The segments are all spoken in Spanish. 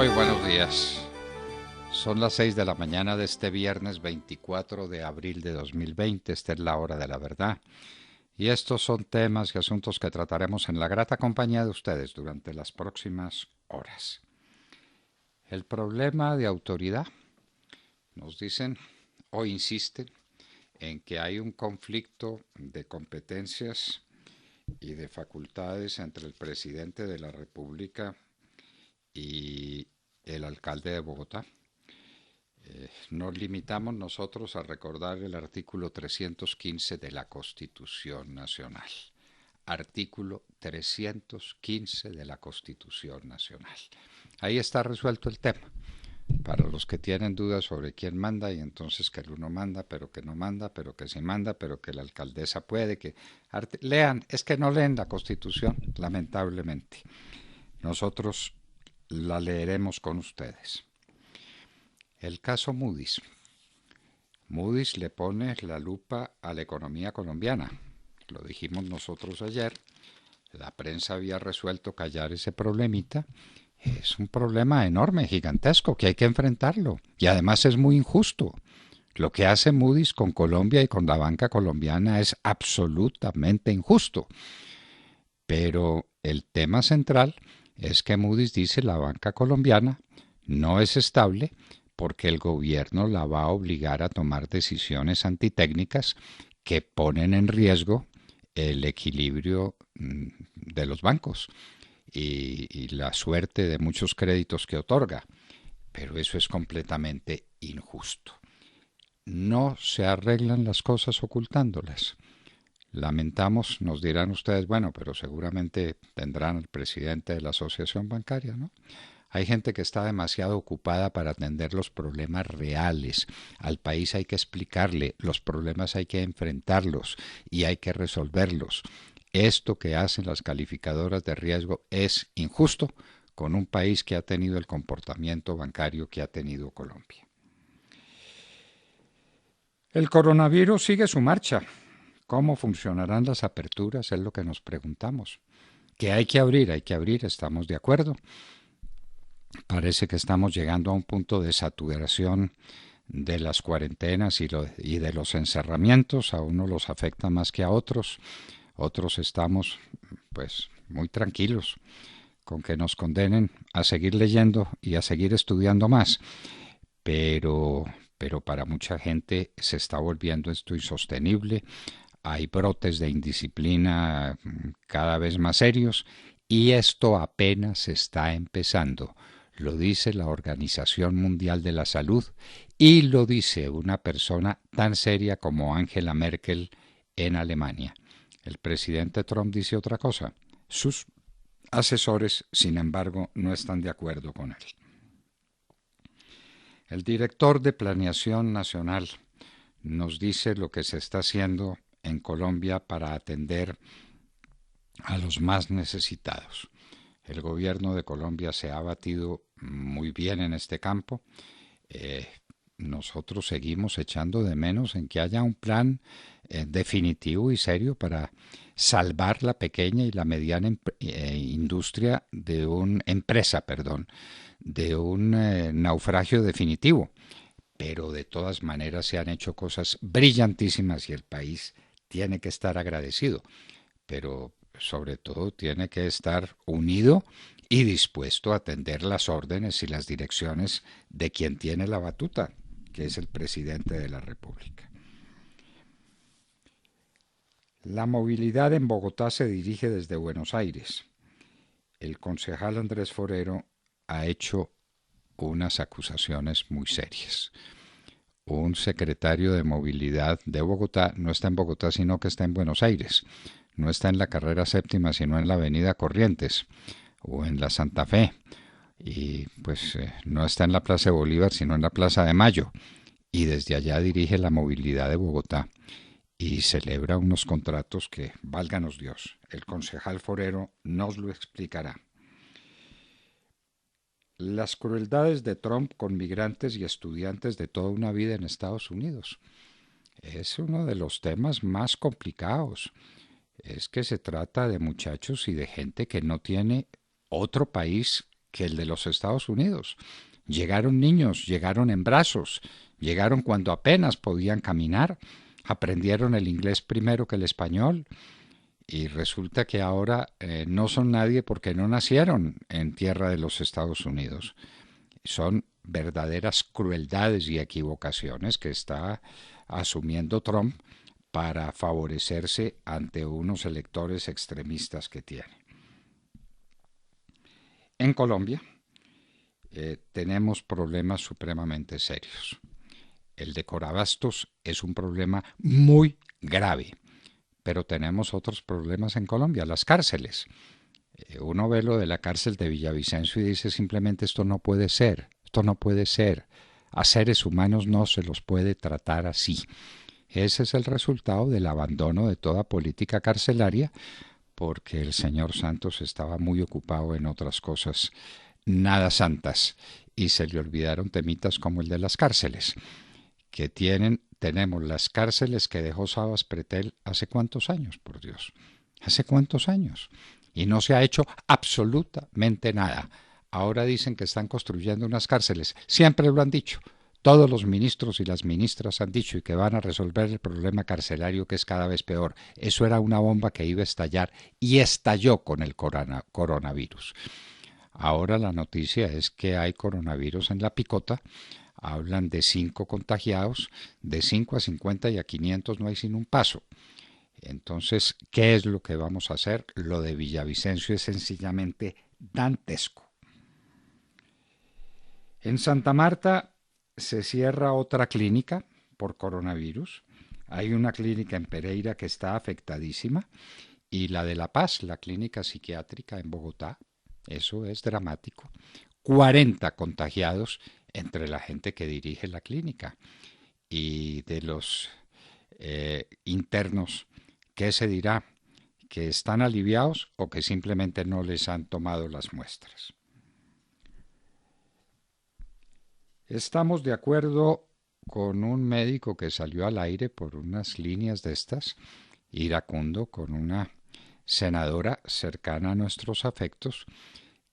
Muy buenos días. Son las 6 de la mañana de este viernes 24 de abril de 2020. Esta es la hora de la verdad. Y estos son temas y asuntos que trataremos en la grata compañía de ustedes durante las próximas horas. El problema de autoridad, nos dicen o insisten en que hay un conflicto de competencias y de facultades entre el presidente de la República y el alcalde de Bogotá. Nos limitamos nosotros a recordar el artículo 315 de la Constitución Nacional. Artículo 315 de la Constitución Nacional. Ahí está resuelto el tema. Para los que tienen dudas sobre quién manda, y entonces que el uno manda, pero que no manda, pero que sí manda, pero que la alcaldesa puede, que lean, es que no leen la Constitución, lamentablemente. Nosotros la leeremos con ustedes. El caso Moody's. Moody's le pone la lupa a la economía colombiana. Lo dijimos nosotros ayer. La prensa había resuelto callar ese problemita. Es un problema enorme, gigantesco, que hay que enfrentarlo. Y además es muy injusto. Lo que hace Moody's con Colombia y con la banca colombiana es absolutamente injusto. Pero el tema central es que Moody's dice la banca colombiana no es estable porque el gobierno la va a obligar a tomar decisiones antitécnicas que ponen en riesgo el equilibrio de los bancos y la suerte de muchos créditos que otorga. Pero eso es completamente injusto. No se arreglan las cosas ocultándolas. Lamentamos, nos dirán ustedes, bueno, pero seguramente tendrán al presidente de la asociación bancaria, ¿no? Hay gente que está demasiado ocupada para atender los problemas reales. Al país hay que explicarle, los problemas hay que enfrentarlos y hay que resolverlos. Esto que hacen las calificadoras de riesgo es injusto con un país que ha tenido el comportamiento bancario que ha tenido Colombia. El coronavirus sigue su marcha. ¿Cómo funcionarán las aperturas? Es lo que nos preguntamos. Que hay que abrir, estamos de acuerdo. Parece que estamos llegando a un punto de saturación de las cuarentenas y de los encerramientos. A unos los afecta más que a otros. Otros estamos pues muy tranquilos con que nos condenen a seguir leyendo y a seguir estudiando más. Pero para mucha gente se está volviendo esto insostenible. Hay brotes de indisciplina cada vez más serios y esto apenas está empezando. Lo dice la Organización Mundial de la Salud y lo dice una persona tan seria como Angela Merkel en Alemania. El presidente Trump dice otra cosa. Sus asesores, sin embargo, no están de acuerdo con él. El director de Planeación Nacional nos dice lo que se está haciendo en Colombia para atender a los más necesitados. El gobierno de Colombia se ha batido muy bien en este campo. Nosotros seguimos echando de menos en que haya un plan definitivo y serio para salvar la pequeña y la mediana industria de de un naufragio definitivo. Pero de todas maneras se han hecho cosas brillantísimas y el país tiene que estar agradecido, pero sobre todo tiene que estar unido y dispuesto a atender las órdenes y las direcciones de quien tiene la batuta, que es el presidente de la República. La movilidad en Bogotá se dirige desde Buenos Aires. El concejal Andrés Forero ha hecho unas acusaciones muy serias. Un secretario de movilidad de Bogotá no está en Bogotá, sino que está en Buenos Aires. No está en la carrera séptima, sino en la avenida Corrientes o en la Santa Fe. Y pues no está en la Plaza de Bolívar, sino en la Plaza de Mayo. Y desde allá dirige la movilidad de Bogotá y celebra unos contratos que, válganos Dios, el concejal Forero nos lo explicará. Las crueldades de Trump con migrantes y estudiantes de toda una vida en Estados Unidos. Es uno de los temas más complicados. Es que se trata de muchachos y de gente que no tiene otro país que el de los Estados Unidos. Llegaron niños, llegaron en brazos, llegaron cuando apenas podían caminar, aprendieron el inglés primero que el español y resulta que ahora no son nadie porque no nacieron en tierra de los Estados Unidos. Son verdaderas crueldades y equivocaciones que está asumiendo Trump para favorecerse ante unos electores extremistas que tiene. En Colombia tenemos problemas supremamente serios. El de Corabastos es un problema muy grave, pero tenemos otros problemas en Colombia, las cárceles. Uno ve lo de la cárcel de Villavicencio y dice simplemente esto no puede ser, esto no puede ser. A seres humanos no se los puede tratar así. Ese es el resultado del abandono de toda política carcelaria, porque el señor Santos estaba muy ocupado en otras cosas nada santas y se le olvidaron temitas como el de las cárceles, que tenemos las cárceles que dejó Sabas Pretel hace cuántos años, por Dios, hace cuántos años, y no se ha hecho absolutamente nada. Ahora dicen que están construyendo unas cárceles, siempre lo han dicho. Todos los ministros y las ministras han dicho y que van a resolver el problema carcelario que es cada vez peor. Eso era una bomba que iba a estallar y estalló con el coronavirus. Ahora la noticia es que hay coronavirus en la picota. Hablan de 5 contagiados, de 5 a 50 y a 500 no hay sin un paso. Entonces, ¿qué es lo que vamos a hacer? Lo de Villavicencio es sencillamente dantesco. En Santa Marta se cierra otra clínica por coronavirus. Hay una clínica en Pereira que está afectadísima y la de La Paz, la clínica psiquiátrica en Bogotá, eso es dramático. 40 contagiados entre la gente que dirige la clínica y de los internos, ¿qué se dirá? ¿Que están aliviados o que simplemente no les han tomado las muestras? Estamos de acuerdo con un médico que salió al aire por unas líneas de estas, iracundo, con una senadora cercana a nuestros afectos,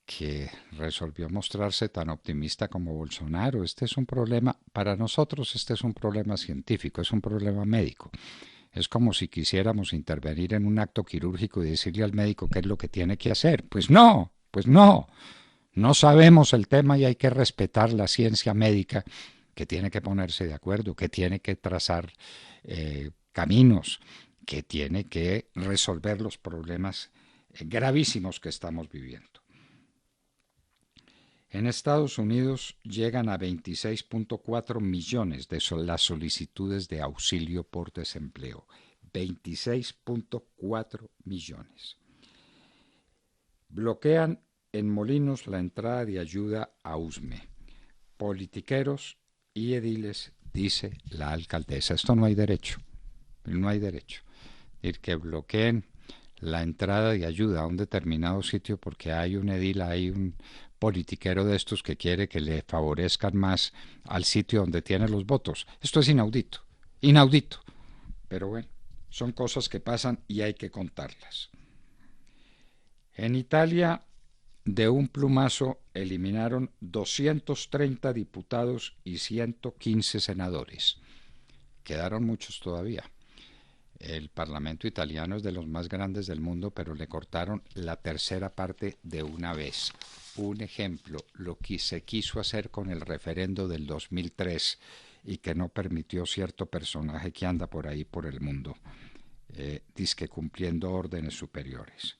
que resolvió mostrarse tan optimista como Bolsonaro. Este es un problema, para nosotros este es un problema científico, es un problema médico. Es como si quisiéramos intervenir en un acto quirúrgico y decirle al médico qué es lo que tiene que hacer. Pues no. No sabemos el tema y hay que respetar la ciencia médica, que tiene que ponerse de acuerdo, que tiene que trazar caminos, que tiene que resolver los problemas gravísimos que estamos viviendo. En Estados Unidos llegan a 26.4 millones de las solicitudes de auxilio por desempleo. 26.4 millones. Bloquean en Molinos la entrada de ayuda a USME. Politiqueros y ediles, dice la alcaldesa. Esto no hay derecho. No hay derecho. Es decir, que bloqueen la entrada de ayuda a un determinado sitio porque hay un edil, hay un politiquero de estos que quiere que le favorezcan más al sitio donde tiene los votos. Esto es inaudito. Inaudito. Pero bueno, son cosas que pasan y hay que contarlas. En Italia, de un plumazo, eliminaron 230 diputados y 115 senadores. Quedaron muchos todavía. El Parlamento italiano es de los más grandes del mundo, pero le cortaron la tercera parte de una vez. Un ejemplo, lo que se quiso hacer con el referendo del 2003 y que no permitió cierto personaje que anda por ahí por el mundo, dizque cumpliendo órdenes superiores.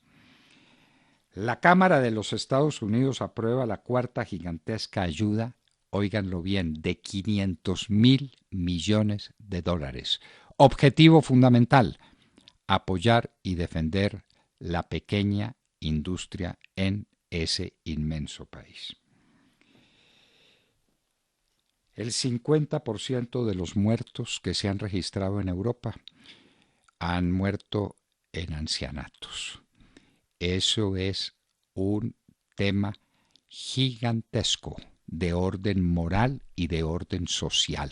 La Cámara de los Estados Unidos aprueba la cuarta gigantesca ayuda, óiganlo bien, de 500.000 millones de dólares. Objetivo fundamental, apoyar y defender la pequeña industria en ese inmenso país. El 50% de los muertos que se han registrado en Europa han muerto en ancianatos. Eso es un tema gigantesco de orden moral y de orden social.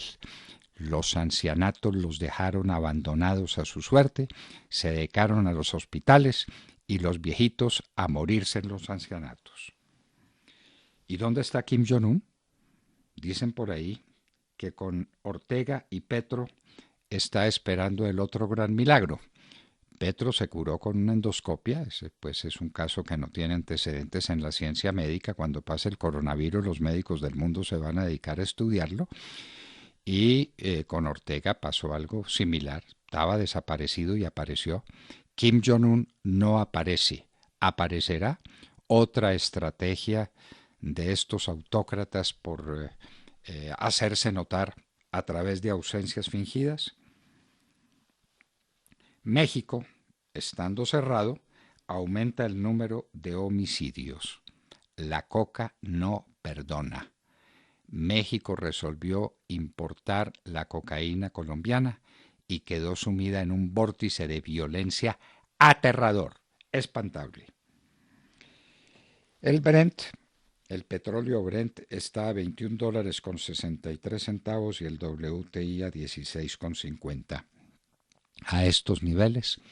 Los ancianatos los dejaron abandonados a su suerte, se dedicaron a los hospitales y los viejitos a morirse en los ancianatos. ¿Y dónde está Kim Jong-un? Dicen por ahí que con Ortega y Petro está esperando el otro gran milagro. Petro se curó con una endoscopia, pues es un caso que no tiene antecedentes en la ciencia médica. Cuando pase el coronavirus, los médicos del mundo se van a dedicar a estudiarlo. Y con Ortega pasó algo similar. Estaba desaparecido y apareció. Kim Jong-un no aparece. Aparecerá otra estrategia de estos autócratas por hacerse notar a través de ausencias fingidas. México, estando cerrado, aumenta el número de homicidios. La coca no perdona. México resolvió importar la cocaína colombiana y quedó sumida en un vórtice de violencia aterrador, espantable. El Brent, el petróleo Brent, está a $21.63 y el WTI a 16,50. A estos niveles,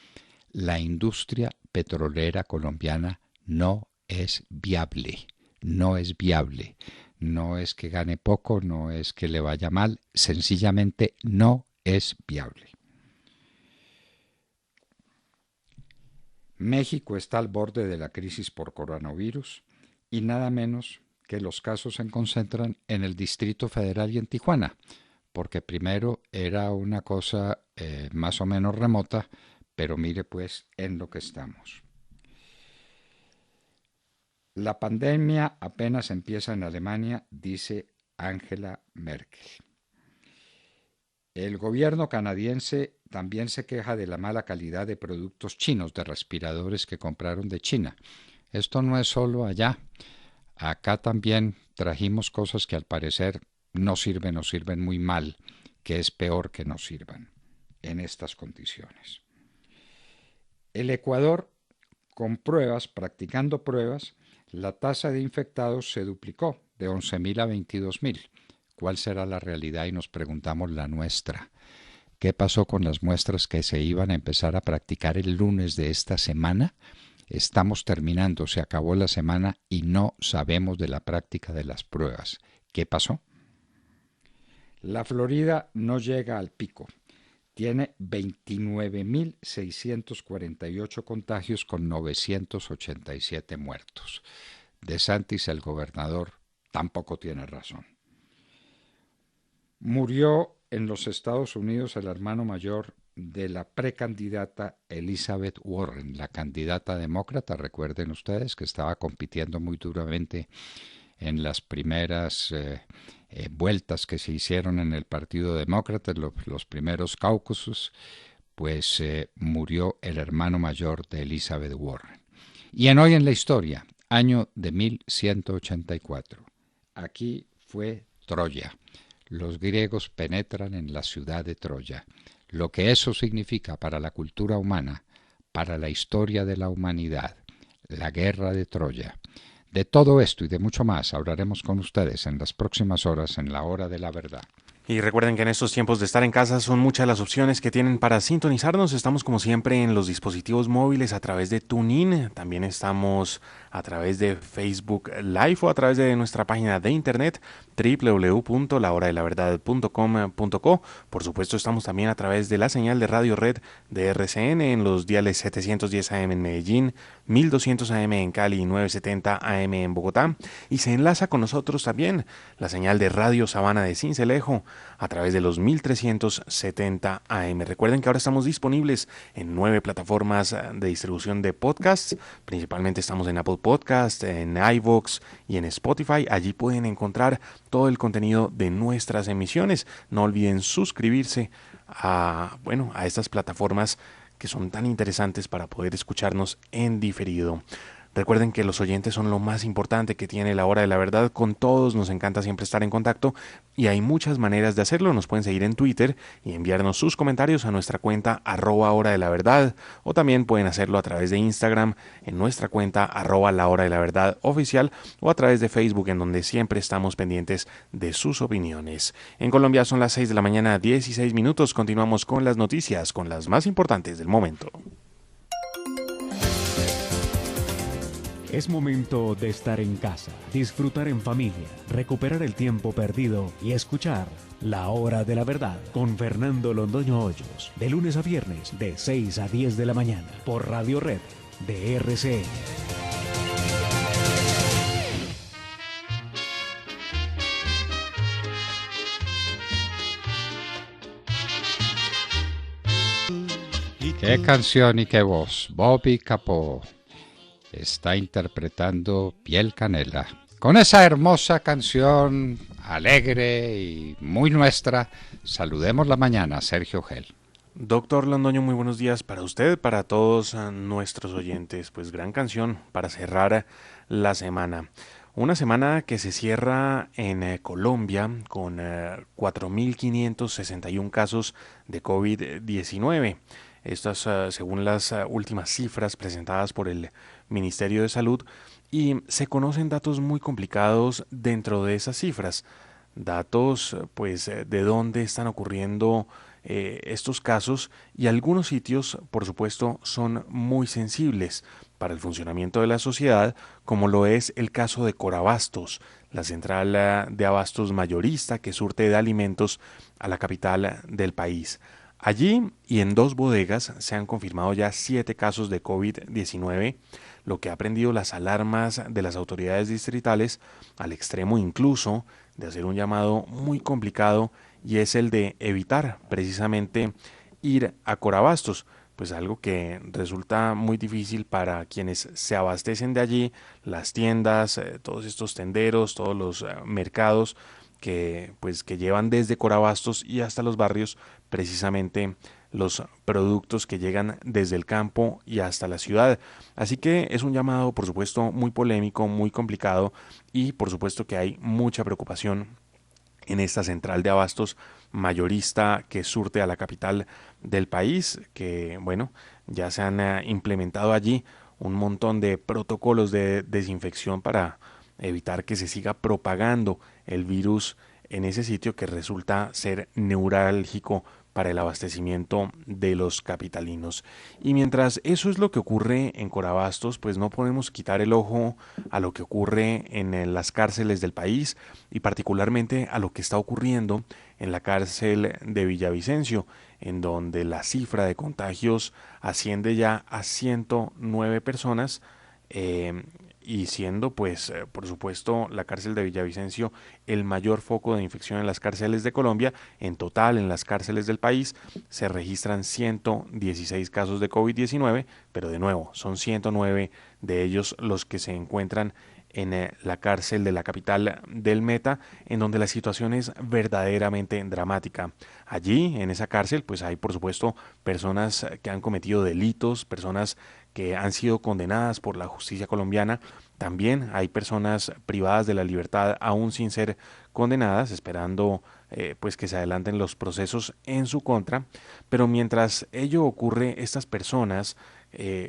la industria petrolera colombiana no es viable. No es viable. No es que gane poco, no es que le vaya mal, sencillamente no es viable. México está al borde de la crisis por coronavirus y nada menos que los casos se concentran en el Distrito Federal y en Tijuana, porque primero era una cosa más o menos remota, pero mire pues en lo que estamos. La pandemia apenas empieza en Alemania, dice Angela Merkel. El gobierno canadiense también se queja de la mala calidad de productos chinos, de respiradores que compraron de China. Esto no es solo allá. Acá también trajimos cosas que al parecer no sirven o sirven muy mal, que es peor que no sirvan en estas condiciones. El Ecuador, con pruebas, practicando pruebas, la tasa de infectados se duplicó de 11.000 a 22.000. ¿Cuál será la realidad? Y nos preguntamos la nuestra. ¿Qué pasó con las muestras que se iban a empezar a practicar el lunes de esta semana? Estamos terminando, se acabó la semana y no sabemos de la práctica de las pruebas. ¿Qué pasó? La Florida no llega al pico. Tiene 29.648 contagios con 987 muertos. DeSantis, el gobernador, tampoco tiene razón. Murió en los Estados Unidos el hermano mayor de la precandidata Elizabeth Warren, la candidata demócrata, recuerden ustedes que estaba compitiendo muy duramente en las primeras vueltas que se hicieron en el Partido Demócrata, los primeros caucusos, pues murió el hermano mayor de Elizabeth Warren. Y en Hoy en la Historia, año de 1184, aquí fue Troya. Los griegos penetran en la ciudad de Troya. Lo que eso significa para la cultura humana, para la historia de la humanidad, la guerra de Troya. De todo esto y de mucho más hablaremos con ustedes en las próximas horas en la Hora de la Verdad. Y recuerden que en estos tiempos de estar en casa son muchas las opciones que tienen para sintonizarnos. Estamos como siempre en los dispositivos móviles a través de TuneIn. También estamos a través de Facebook Live o a través de nuestra página de internet www.lahoradelaverdad.com.co. Por supuesto estamos también a través de la señal de Radio Red de RCN en los diales 710 AM en Medellín, 1200 AM en Cali y 970 AM en Bogotá. Y se enlaza con nosotros también la señal de Radio Sabana de Sincelejo a través de los 1370 AM. Recuerden que ahora estamos disponibles en 9 plataformas de distribución de podcasts. Principalmente estamos en Apple Podcast, en iVoox y en Spotify. Allí pueden encontrar todo el contenido de nuestras emisiones. No olviden suscribirse a estas plataformas que son tan interesantes para poder escucharnos en diferido. Recuerden que los oyentes son lo más importante que tiene la Hora de la Verdad. Con todos nos encanta siempre estar en contacto y hay muchas maneras de hacerlo. Nos pueden seguir en Twitter y enviarnos sus comentarios a nuestra cuenta @Hora de la Verdad, o también pueden hacerlo a través de Instagram en nuestra cuenta @La Hora de la Verdad oficial, o a través de Facebook, en donde siempre estamos pendientes de sus opiniones. En Colombia son las 6 de la mañana, 16 minutos. Continuamos con las noticias, con las más importantes del momento. Es momento de estar en casa, disfrutar en familia, recuperar el tiempo perdido y escuchar La Hora de la Verdad con Fernando Londoño Hoyos, de lunes a viernes de 6 a 10 de la mañana por Radio Red de RCN. Qué canción y qué voz. Bobby Capó está interpretando Piel Canela. Con esa hermosa canción alegre y muy nuestra, saludemos la mañana, Sergio Gel. Doctor Londoño, muy buenos días para usted, para todos nuestros oyentes. Pues gran canción para cerrar la semana. Una semana que se cierra en Colombia con 4.561 casos de COVID-19. Estas según las últimas cifras presentadas por el Ministerio de Salud, y se conocen datos muy complicados dentro de esas cifras. Datos pues de dónde están ocurriendo estos casos, y algunos sitios por supuesto son muy sensibles para el funcionamiento de la sociedad, como lo es el caso de Corabastos, la central de abastos mayorista que surte de alimentos a la capital del país. Allí y en 2 bodegas se han confirmado ya 7 casos de COVID-19, lo que ha prendido las alarmas de las autoridades distritales al extremo incluso de hacer un llamado muy complicado, y es el de evitar precisamente ir a Corabastos, pues algo que resulta muy difícil para quienes se abastecen de allí, las tiendas, todos estos tenderos, todos los mercados que llevan desde Corabastos y hasta los barrios precisamente los productos que llegan desde el campo y hasta la ciudad. Así que es un llamado, por supuesto, muy polémico, muy complicado, y por supuesto que hay mucha preocupación en esta central de abastos mayorista que surte a la capital del país, que bueno, ya se han implementado allí un montón de protocolos de desinfección para evitar que se siga propagando el virus en ese sitio que resulta ser neurálgico para el abastecimiento de los capitalinos. Y mientras eso es lo que ocurre en Corabastos, pues no podemos quitar el ojo a lo que ocurre en las cárceles del país, y particularmente a lo que está ocurriendo en la cárcel de Villavicencio, en donde la cifra de contagios asciende ya a 109 personas, y siendo pues por supuesto la cárcel de Villavicencio el mayor foco de infección en las cárceles de Colombia. En total en las cárceles del país se registran 116 casos de COVID-19, pero de nuevo son 109 de ellos los que se encuentran en la cárcel de la capital del Meta, en donde la situación es verdaderamente dramática. Allí, en esa cárcel, pues hay por supuesto personas que han cometido delitos, personas que han sido condenadas por la justicia colombiana. También hay personas privadas de la libertad aún sin ser condenadas, esperando pues que se adelanten los procesos en su contra. Pero mientras ello ocurre, estas personas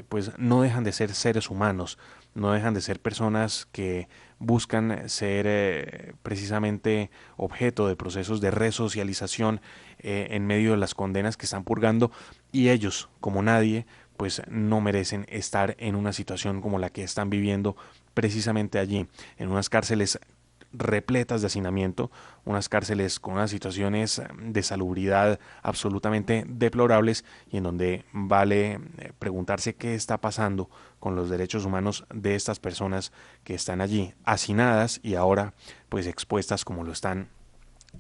pues no dejan de ser seres humanos, no dejan de ser personas que buscan ser precisamente objeto de procesos de resocialización en medio de las condenas que están purgando, y ellos, como nadie, pues no merecen estar en una situación como la que están viviendo precisamente allí, en unas cárceles repletas de hacinamiento, unas cárceles con unas situaciones de salubridad absolutamente deplorables, y en donde vale preguntarse qué está pasando con los derechos humanos de estas personas que están allí hacinadas y ahora pues expuestas como lo están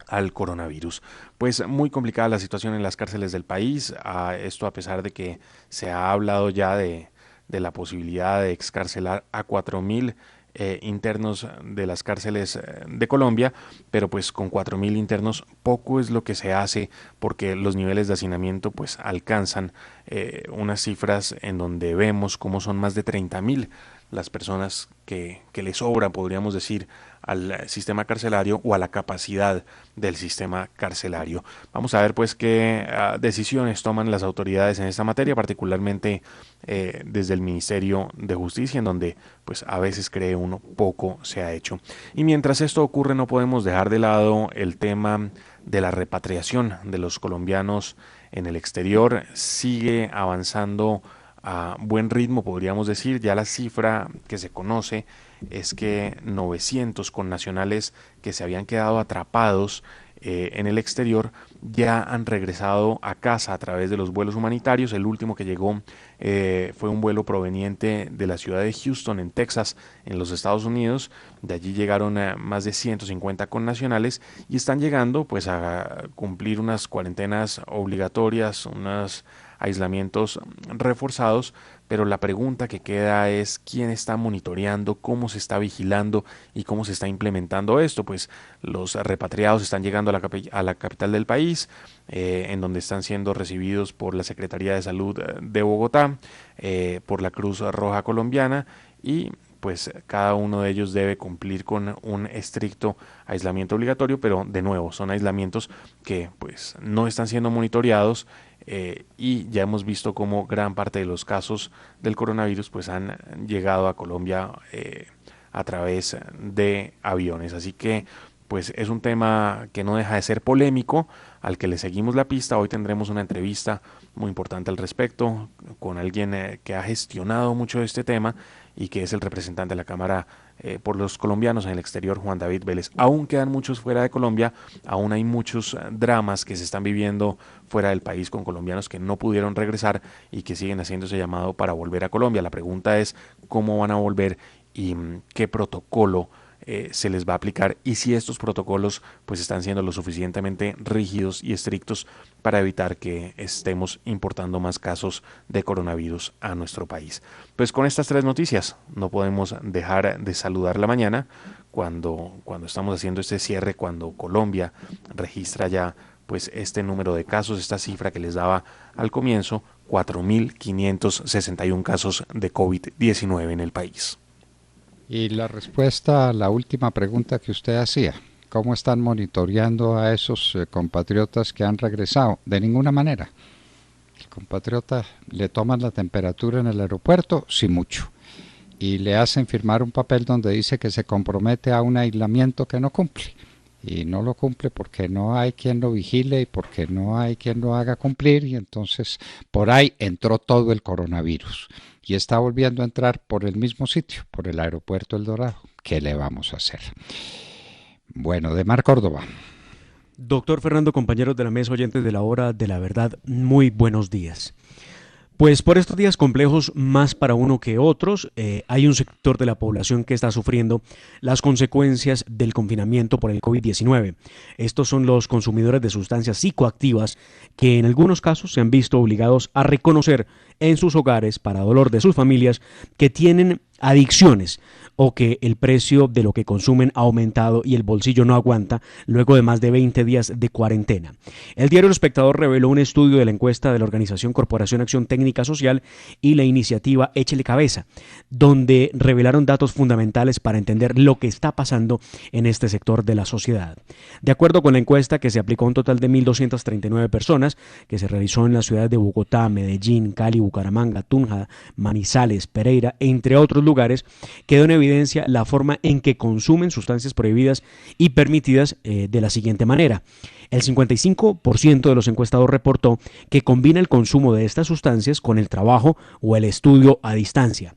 al coronavirus. Pues muy complicada la situación en las cárceles del país, esto a pesar de que se ha hablado ya de la posibilidad de excarcelar a 4.000 internos de las cárceles de Colombia, pero pues con 4.000 internos poco es lo que se hace, porque los niveles de hacinamiento pues alcanzan unas cifras en donde vemos cómo son más de 30.000 las personas que le sobran, podríamos decir, al sistema carcelario o a la capacidad del sistema carcelario. Vamos a ver pues qué decisiones toman las autoridades en esta materia, particularmente desde el Ministerio de Justicia, en donde pues a veces cree uno poco se ha hecho. Y mientras esto ocurre, no podemos dejar de lado el tema de la repatriación de los colombianos en el exterior. Sigue avanzando a buen ritmo, podríamos decir. Ya la cifra que se conoce es que 900 connacionales que se habían quedado atrapados en el exterior ya han regresado a casa a través de los vuelos humanitarios. El último que llegó fue un vuelo proveniente de la ciudad de Houston, en Texas, en los Estados Unidos. De allí llegaron más de 150 connacionales y están llegando pues a cumplir unas cuarentenas obligatorias, unos aislamientos reforzados, pero la pregunta que queda es quién está monitoreando, cómo se está vigilando y cómo se está implementando esto. Pues los repatriados están llegando a la capital del país, en donde están siendo recibidos por la Secretaría de Salud de Bogotá, por la Cruz Roja Colombiana, y pues cada uno de ellos debe cumplir con un estricto aislamiento obligatorio, pero de nuevo son aislamientos que pues no están siendo monitoreados, y ya hemos visto cómo gran parte de los casos del coronavirus pues han llegado a Colombia a través de aviones. Así que pues es un tema que no deja de ser polémico, al que le seguimos la pista. Hoy tendremos una entrevista muy importante al respecto con alguien que ha gestionado mucho este tema y que es el representante de la Cámara por los colombianos en el exterior, Juan David Vélez. Aún quedan muchos fuera de Colombia, aún hay muchos dramas que se están viviendo fuera del país con colombianos que no pudieron regresar y que siguen haciendo ese llamado para volver a Colombia. La pregunta es cómo van a volver y qué protocolo se les va a aplicar, y si estos protocolos pues están siendo lo suficientemente rígidos y estrictos para evitar que estemos importando más casos de coronavirus a nuestro país. Pues con estas tres noticias no podemos dejar de saludar la mañana cuando estamos haciendo este cierre, cuando Colombia registra ya pues este número de casos, esta cifra que les daba al comienzo, 4.561 casos de COVID-19 en el país. Y la respuesta a la última pregunta que usted hacía, ¿cómo están monitoreando a esos compatriotas que han regresado? De ninguna manera. El compatriota le toman la temperatura en el aeropuerto, sí mucho, y le hacen firmar un papel donde dice que se compromete a un aislamiento que no cumple. Y no lo cumple porque no hay quien lo vigile y porque no hay quien lo haga cumplir, y entonces por ahí entró todo el coronavirus y está volviendo a entrar por el mismo sitio, por el aeropuerto El Dorado. ¿Qué le vamos a hacer? Bueno, de Mar Córdoba. Doctor Fernando, compañeros de la mesa, oyentes de la hora de la verdad, muy buenos días. Pues por estos días complejos, más para uno que otros, hay un sector de la población que está sufriendo las consecuencias del confinamiento por el COVID-19. Estos son los consumidores de sustancias psicoactivas que en algunos casos se han visto obligados a reconocer en sus hogares, para dolor de sus familias, que tienen adicciones o que el precio de lo que consumen ha aumentado y el bolsillo no aguanta luego de más de 20 días de cuarentena. El diario El Espectador reveló un estudio de la encuesta de la organización Corporación Acción Técnica Social y la iniciativa Échele Cabeza, donde revelaron datos fundamentales para entender lo que está pasando en este sector de la sociedad. De acuerdo con la encuesta, que se aplicó a un total de 1.239 personas, que se realizó en las ciudades de Bogotá, Medellín, Cali, Bucaramanga, Tunja, Manizales, Pereira, entre otros lugares, quedó en evidencia la forma en que consumen sustancias prohibidas y permitidas de la siguiente manera. El 55% de los encuestados reportó que combina el consumo de estas sustancias con el trabajo o el estudio a distancia.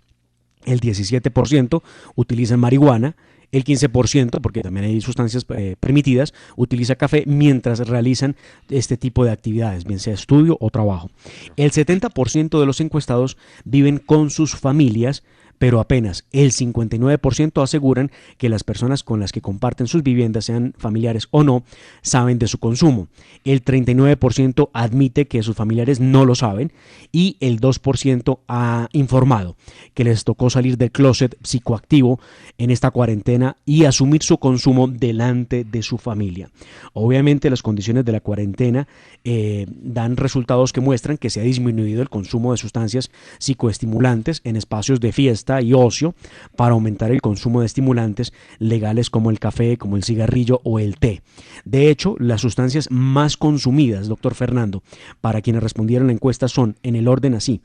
El 17% utilizan marihuana. El 15%, porque también hay sustancias permitidas, utiliza café mientras realizan este tipo de actividades, bien sea estudio o trabajo. El 70% de los encuestados viven con sus familias, pero apenas el 59% aseguran que las personas con las que comparten sus viviendas, sean familiares o no, saben de su consumo. El 39% admite que sus familiares no lo saben y el 2% ha informado que les tocó salir del closet psicoactivo en esta cuarentena y asumir su consumo delante de su familia. Obviamente las condiciones de la cuarentena dan resultados que muestran que se ha disminuido el consumo de sustancias psicoestimulantes en espacios de fiesta y ocio para aumentar el consumo de estimulantes legales como el café, como el cigarrillo o el té. De hecho, las sustancias más consumidas, doctor Fernando, para quienes respondieron la encuesta son en el orden así: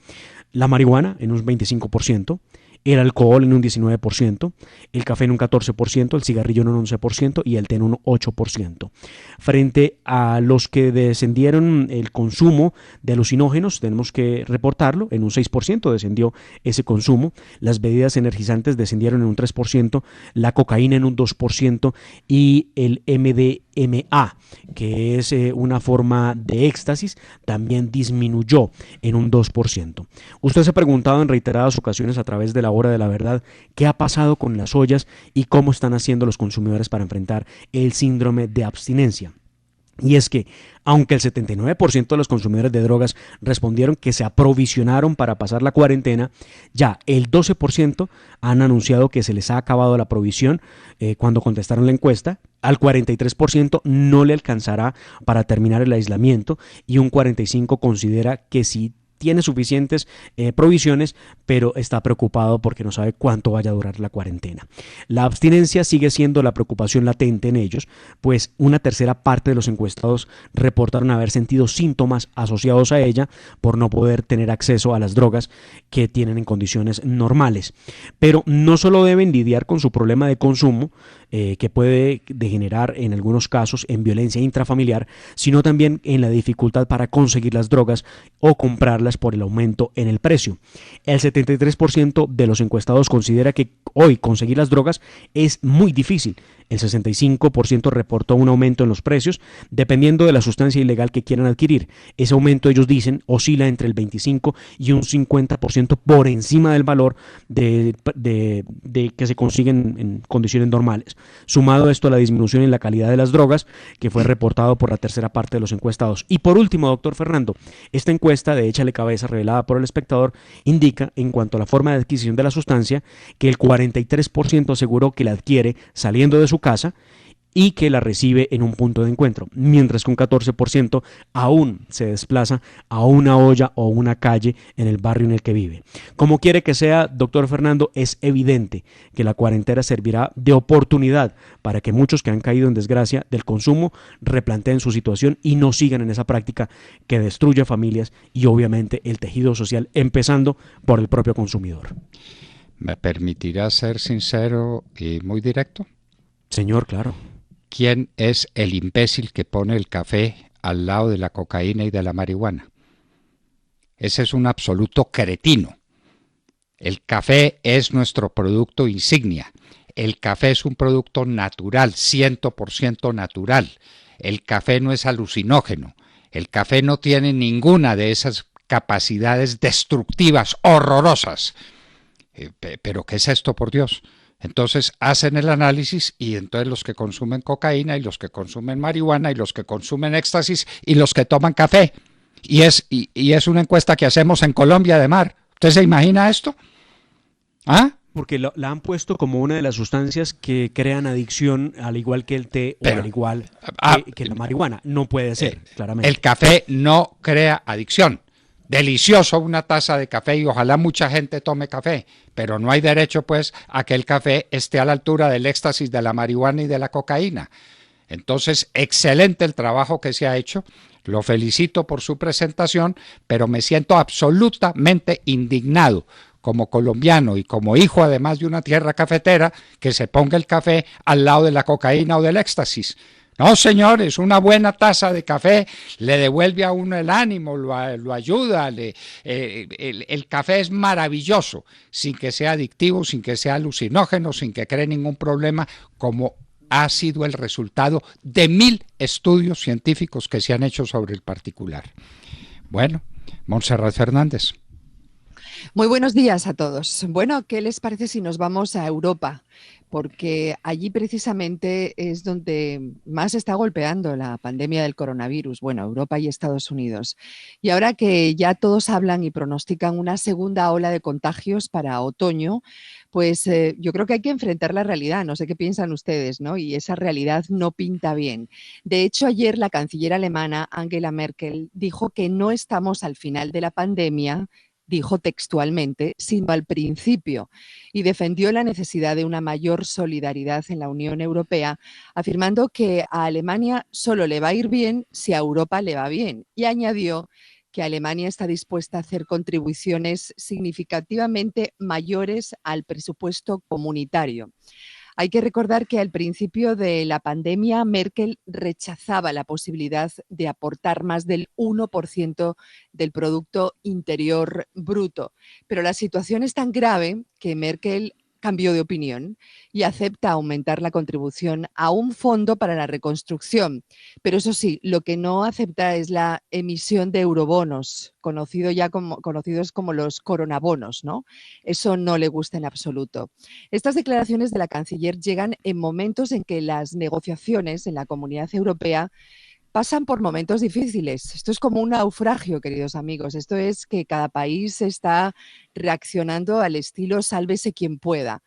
la marihuana en un 25%, el alcohol en un 19%, el café en un 14%, el cigarrillo en un 11% y el té en un 8%. Frente a los que descendieron el consumo de alucinógenos, tenemos que reportarlo, en un 6% descendió ese consumo, las bebidas energizantes descendieron en un 3%, la cocaína en un 2% y el MDMA, que es una forma de éxtasis, también disminuyó en un 2%. Usted se ha preguntado en reiteradas ocasiones a través de la hora de la verdad qué ha pasado con las ollas y cómo están haciendo los consumidores para enfrentar el síndrome de abstinencia. Y es que, aunque el 79% de los consumidores de drogas respondieron que se aprovisionaron para pasar la cuarentena, ya el 12% han anunciado que se les ha acabado la provisión cuando contestaron la encuesta, al 43% no le alcanzará para terminar el aislamiento y un 45% considera que sí tiene suficientes provisiones, pero está preocupado porque no sabe cuánto vaya a durar la cuarentena. La abstinencia sigue siendo la preocupación latente en ellos, pues una tercera parte de los encuestados reportaron haber sentido síntomas asociados a ella por no poder tener acceso a las drogas que tienen en condiciones normales. Pero no solo deben lidiar con su problema de consumo, que puede degenerar en algunos casos en violencia intrafamiliar, sino también en la dificultad para conseguir las drogas o comprarlas por el aumento en el precio. El 73% de los encuestados considera que hoy conseguir las drogas es muy difícil. El 65% reportó un aumento en los precios dependiendo de la sustancia ilegal que quieran adquirir. Ese aumento, ellos dicen, oscila entre el 25 y un 50% por encima del valor de que se consiguen en condiciones normales. Sumado esto a la disminución en la calidad de las drogas, que fue reportado por la tercera parte de los encuestados. Y por último, doctor Fernando, esta encuesta de Échale Cabeza revelada por El Espectador indica, en cuanto a la forma de adquisición de la sustancia, que el 43% aseguró que la adquiere saliendo de su casa y que la recibe en un punto de encuentro, mientras que un 14% aún se desplaza a una olla o una calle en el barrio en el que vive. Como quiere que sea, doctor Fernando, es evidente que la cuarentena servirá de oportunidad para que muchos que han caído en desgracia del consumo replanteen su situación y no sigan en esa práctica que destruye familias y obviamente el tejido social, empezando por el propio consumidor. ¿Me permitirá ser sincero y muy directo? Señor, claro. ¿Quién es el imbécil que pone el café al lado de la cocaína y de la marihuana? Ese es un absoluto cretino. El café es nuestro producto insignia. El café es un producto natural, 100% natural. El café no es alucinógeno. El café no tiene ninguna de esas capacidades destructivas horrorosas. ¿Pero qué es esto, por Dios? Entonces hacen el análisis y entonces los que consumen cocaína y los que consumen marihuana y los que consumen éxtasis y los que toman café. Y es una encuesta que hacemos en Colombia de mar. ¿Usted se imagina esto? ¿Ah? Porque la han puesto como una de las sustancias que crean adicción, al igual que el té o al igual que la marihuana. No puede ser, claramente. El café no crea adicción. Delicioso una taza de café y ojalá mucha gente tome café, pero no hay derecho pues a que el café esté a la altura del éxtasis de la marihuana y de la cocaína. Entonces, excelente el trabajo que se ha hecho, lo felicito por su presentación, pero me siento absolutamente indignado como colombiano y como hijo además de una tierra cafetera que se ponga el café al lado de la cocaína o del éxtasis. No, señores, una buena taza de café le devuelve a uno el ánimo, lo ayuda. El café es maravilloso, sin que sea adictivo, sin que sea alucinógeno, sin que cree ningún problema, como ha sido el resultado de 1000 estudios científicos que se han hecho sobre el particular. Bueno, Montserrat Fernández. Muy buenos días a todos. Bueno, ¿qué les parece si nos vamos a Europa? Porque allí precisamente es donde más está golpeando la pandemia del coronavirus, bueno, Europa y Estados Unidos. Y ahora que ya todos hablan y pronostican una segunda ola de contagios para otoño, pues yo creo que hay que enfrentar la realidad, no sé qué piensan ustedes, ¿no? Y esa realidad no pinta bien. De hecho, ayer la canciller alemana Angela Merkel dijo que no estamos al final de la pandemia, dijo textualmente, sino al principio, y defendió la necesidad de una mayor solidaridad en la Unión Europea, afirmando que a Alemania solo le va a ir bien si a Europa le va bien, y añadió que Alemania está dispuesta a hacer contribuciones significativamente mayores al presupuesto comunitario. Hay que recordar que al principio de la pandemia Merkel rechazaba la posibilidad de aportar más del 1% del Producto Interior Bruto. Pero la situación es tan grave que Merkel cambió de opinión y acepta aumentar la contribución a un fondo para la reconstrucción. Pero eso sí, lo que no acepta es la emisión de eurobonos, conocidos como los coronabonos, ¿no? Eso no le gusta en absoluto. Estas declaraciones de la canciller llegan en momentos en que las negociaciones en la Comunidad Europea pasan por momentos difíciles. Esto es como un naufragio, queridos amigos. Esto es que cada país está reaccionando al estilo sálvese quien pueda.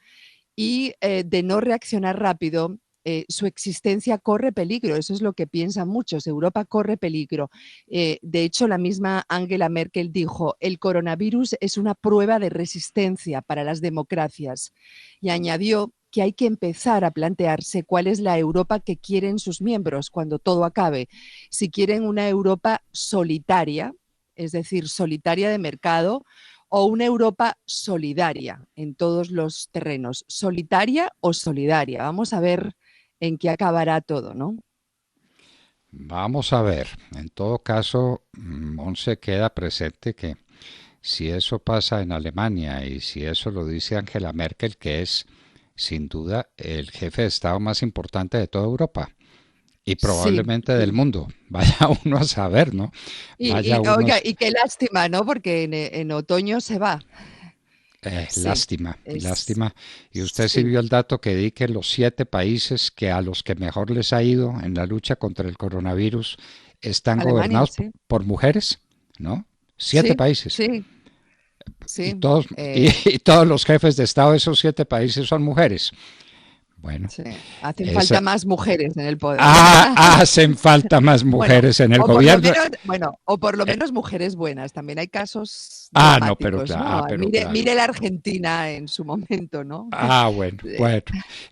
Y de no reaccionar rápido, su existencia corre peligro. Eso es lo que piensan muchos. Europa corre peligro. De hecho, la misma Angela Merkel dijo, el coronavirus es una prueba de resistencia para las democracias. Y añadió que hay que empezar a plantearse cuál es la Europa que quieren sus miembros cuando todo acabe. Si quieren una Europa solitaria, es decir, solitaria de mercado, o una Europa solidaria en todos los terrenos, solitaria o solidaria. Vamos a ver en qué acabará todo, ¿no? Vamos a ver. En todo caso, Monse, queda presente que si eso pasa en Alemania y si eso lo dice Angela Merkel, que es sin duda el jefe de Estado más importante de toda Europa y Sí. probablemente del mundo. Vaya uno a saber, ¿no? Vaya uno Oiga, y qué lástima, ¿no? Porque en otoño se va. Sí, lástima, es, lástima. Y usted sí sí. vio el dato que di que los 7 países que a los que mejor les ha ido en la lucha contra el coronavirus están Alemania, gobernados sí. por mujeres, ¿no? Siete Sí, países. sí, Y sí. todos, y todos los jefes de Estado de esos 7 países son mujeres. Bueno, Sí, hacen esa, falta más mujeres en el poder. hacen falta más Bueno, mujeres en el o por lo gobierno. menos, bueno, o por lo menos mujeres buenas. También hay casos No, pero dramáticos, claro, ¿no? pero Mire, claro. mire la Argentina en su momento, ¿no? Bueno, Eh, bueno.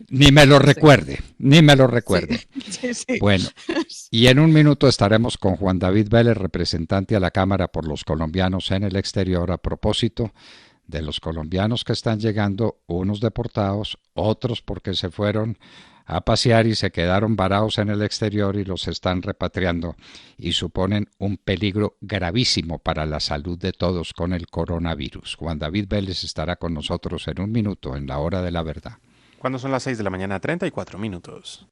Ni me lo Sí, recuerde, ni me lo sí, recuerde. sí, sí. Bueno, y en un minuto estaremos con Juan David Vélez, representante a la Cámara por los colombianos en el exterior, a propósito de los colombianos que están llegando, unos deportados, otros porque se fueron a pasear y se quedaron varados en el exterior y los están repatriando y suponen un peligro gravísimo para la salud de todos con el coronavirus. Juan David Vélez estará con nosotros en un minuto en la hora de la verdad. Cuando son las 6 de la mañana, 34 minutos.